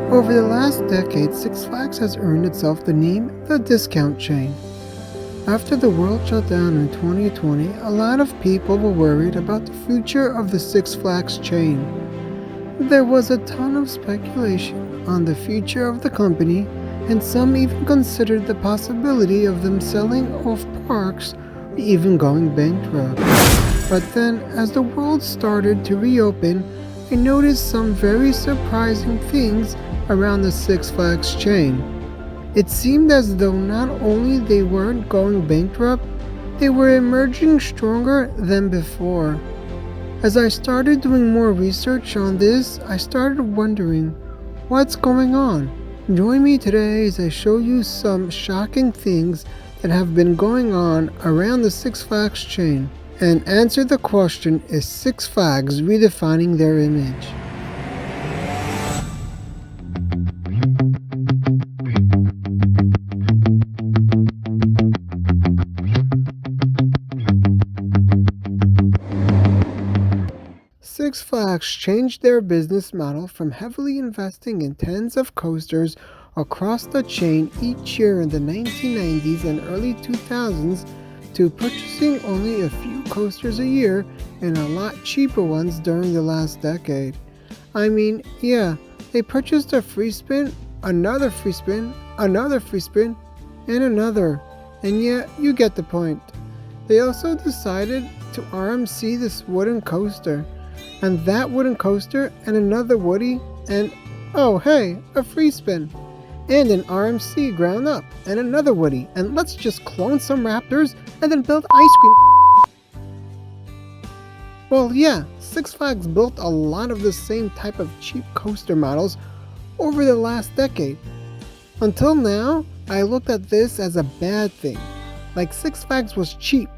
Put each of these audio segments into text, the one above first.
Over the last decade, Six Flags has earned itself the name the discount chain. After the world shut down in 2020, a lot of people were worried about the future of the Six Flags chain. There was a ton of speculation on the future of the company, and some even considered the possibility of them selling off parks or even going bankrupt. But then, as the world started to reopen, I noticed some very surprising things around the Six Flags chain. It seemed as though not only they weren't going bankrupt, they were emerging stronger than before. As I started doing more research on this, I started wondering, what's going on? Join me today as I show you some shocking things that have been going on around the Six Flags chain, and answer the question, is Six Flags redefining their image? Six Flags changed their business model from heavily investing in tens of coasters across the chain each year in the 1990s and early 2000s to purchasing only a few coasters a year and a lot cheaper ones during the last decade. I mean, yeah, they purchased a free spin, another free spin, another free spin, and another. And yeah, you get the point. They also decided to RMC this wooden coaster, and that wooden coaster, and another woody, and oh hey, a free spin, and an RMC ground up, and another woody, and let's just clone some raptors and then build ice cream. Well yeah, Six Flags built a lot of the same type of cheap coaster models over the last decade. Until now, I looked at this as a bad thing, like Six Flags was cheap,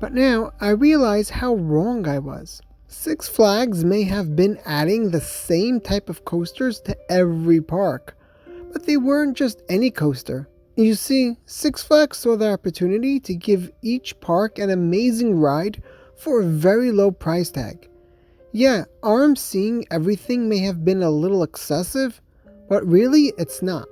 but now I realize how wrong I was. Six Flags may have been adding the same type of coasters to every park, but they weren't just any coaster. You see, Six Flags saw the opportunity to give each park an amazing ride for a very low price tag. Yeah, RMCing everything may have been a little excessive, but really it's not.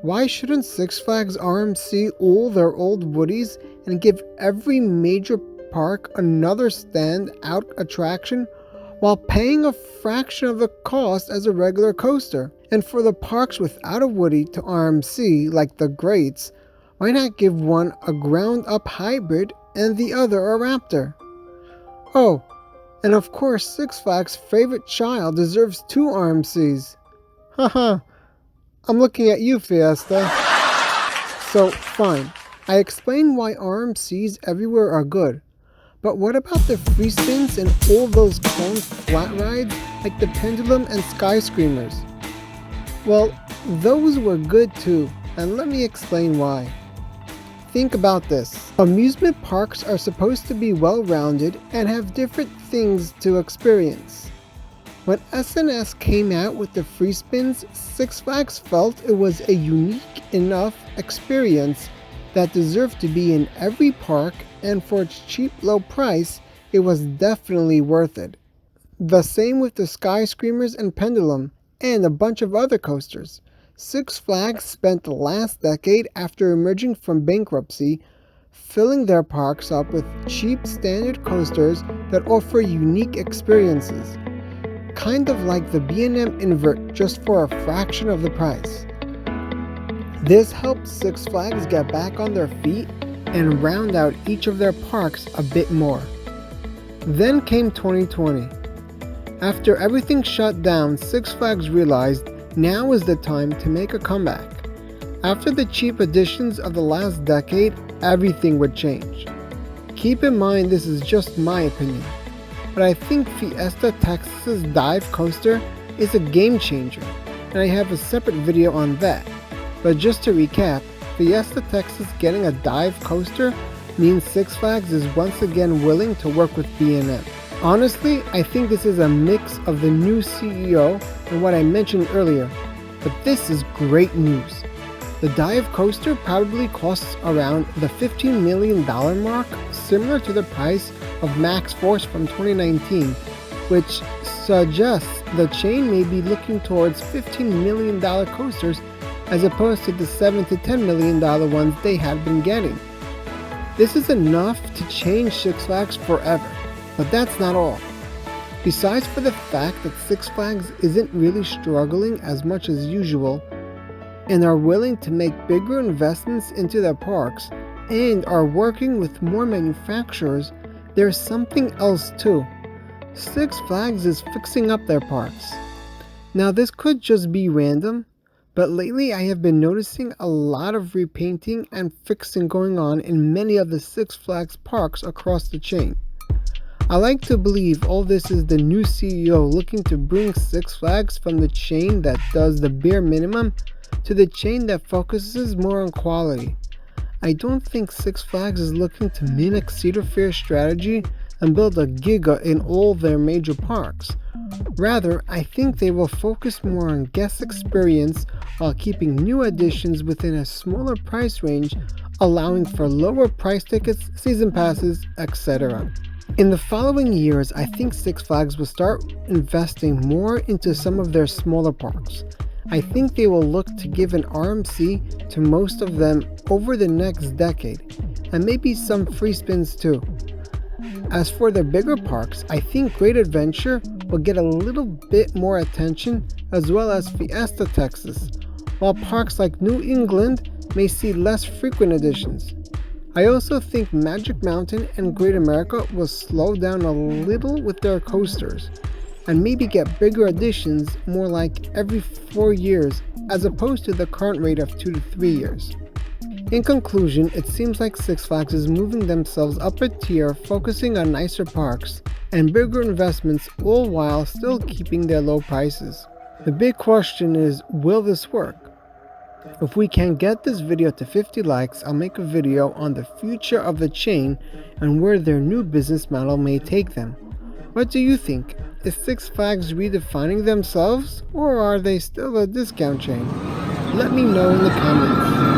Why shouldn't Six Flags RMC all their old woodies and give every major park another stand-out attraction while paying a fraction of the cost as a regular coaster? And for the parks without a woody to RMC, like the Greats, why not give one a ground-up hybrid and the other a Raptor? Oh, and of course Six Flags' favorite child deserves 2 RMCs. Haha, I'm looking at you, Fiesta. So, fine, I explained why RMCs everywhere are good. But what about the free spins and all those clone flat rides like the Pendulum and Sky Screamers? Well, those were good too, and let me explain why. Think about this. Amusement parks are supposed to be well-rounded and have different things to experience. When S&S came out with the free spins, Six Flags felt it was a unique enough experience that deserved to be in every park, and for its cheap low price, it was definitely worth it. The same with the Sky Screamers and Pendulum, and a bunch of other coasters. Six Flags spent the last decade after emerging from bankruptcy, filling their parks up with cheap standard coasters that offer unique experiences. Kind of like the B&M Invert, just for a fraction of the price. This helped Six Flags get back on their feet and round out each of their parks a bit more. Then came 2020. After everything shut down, Six Flags realized now is the time to make a comeback. After the cheap additions of the last decade, everything would change. Keep in mind this is just my opinion, but I think Fiesta Texas's dive coaster is a game changer, and I have a separate video on that. But just to recap, Fiesta Texas getting a dive coaster means Six Flags is once again willing to work with B&M. Honestly, I think this is a mix of the new CEO and what I mentioned earlier, but this is great news. The dive coaster probably costs around the $15 million mark, similar to the price of Max Force from 2019, which suggests the chain may be looking towards $15 million coasters as opposed to the $7 to $10 million ones they had been getting. This is enough to change Six Flags forever, but that's not all. Besides for the fact that Six Flags isn't really struggling as much as usual and are willing to make bigger investments into their parks and are working with more manufacturers, there's something else too. Six Flags is fixing up their parks. Now this could just be random, but lately I have been noticing a lot of repainting and fixing going on in many of the Six Flags parks across the chain. I like to believe all this is the new CEO looking to bring Six Flags from the chain that does the bare minimum to the chain that focuses more on quality. I don't think Six Flags is looking to mimic Cedar Fair's strategy and build a giga in all their major parks. Rather, I think they will focus more on guest experience while keeping new additions within a smaller price range, allowing for lower price tickets, season passes, etc. In the following years, I think Six Flags will start investing more into some of their smaller parks. I think they will look to give an RMC to most of them over the next decade, and maybe some free spins too. As for their bigger parks, I think Great Adventure will get a little bit more attention, as well as Fiesta, Texas, while parks like New England may see less frequent additions. I also think Magic Mountain and Great America will slow down a little with their coasters, and maybe get bigger additions more like every 4 years as opposed to the current rate of 2 to 3 years. In conclusion, it seems like Six Flags is moving themselves up a tier, focusing on nicer parks and bigger investments, all while still keeping their low prices. The big question is, will this work? If we can get this video to 50 likes, I'll make a video on the future of the chain and where their new business model may take them. What do you think? Is Six Flags redefining themselves, or are they still a discount chain? Let me know in the comments.